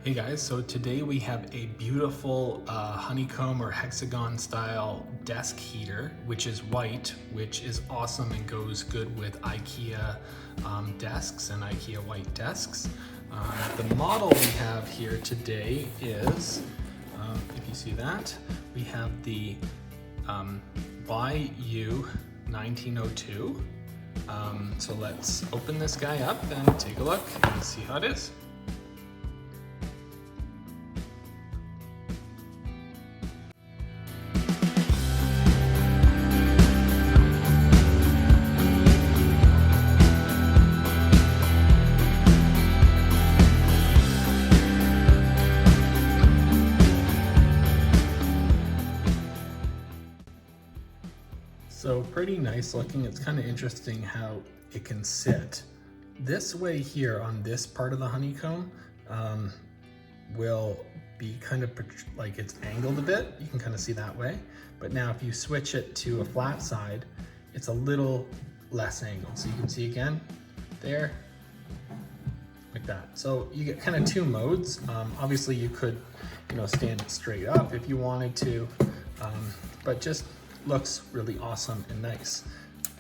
Hey guys, so today we have a beautiful honeycomb or hexagon style desk heater, which is white, which is awesome and goes good with IKEA desks and IKEA white desks. The model we have here today is, if you see that, we have the YU 1902. So let's open this guy up and take a look and see how it is. So pretty nice looking. It's kind of interesting how it can sit. This way here on this part of the honeycomb will be kind of like it's angled a bit. You can kind of see that way. But now if you switch it to a flat side, it's a little less angled. So you can see again, there, like that. So you get kind of two modes. Obviously you could, stand it straight up if you wanted to, but just looks really awesome and nice.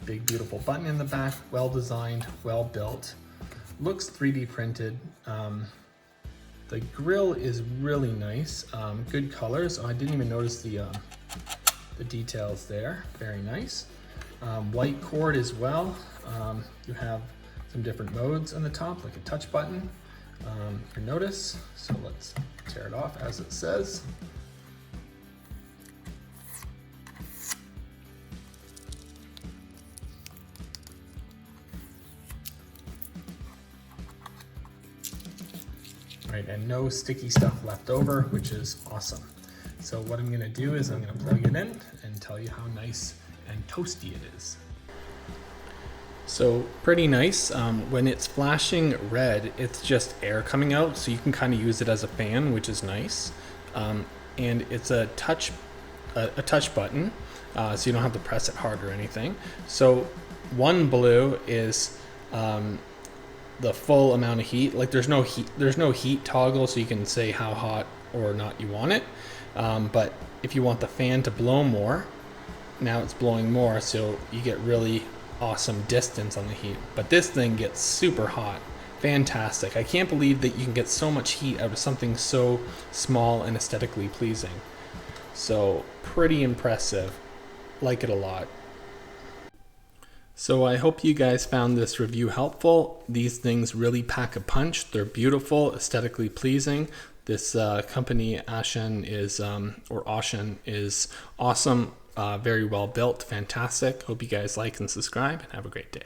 Big beautiful button in the back, well designed, well built, looks 3D printed. The grill is really nice, good colors. I didn't even notice the details there, very nice. White cord as well. You have some different modes on the top, like a touch button, you notice. So let's tear it off as it says. Right, and no sticky stuff left over, which is awesome. So what I'm gonna do is I'm gonna plug it in and tell you how nice and toasty it is. So pretty nice. When it's flashing red, it's just air coming out, so you can kind of use it as a fan, which is nice. And it's a touch button, so you don't have to press it hard or anything. So one blue is the full amount of heat. Like there's no heat toggle, so you can say how hot or not you want it. But if you want the fan to blow more, now it's blowing more, so you get really awesome distance on the heat. But this thing gets super hot. Fantastic. I can't believe that you can get so much heat out of something so small and aesthetically pleasing. So pretty impressive. Like it a lot. So I hope you guys found this review helpful. These things really pack a punch. They're beautiful, aesthetically pleasing. This company AUSHEN is awesome, very well built, fantastic. Hope you guys like and subscribe and have a great day.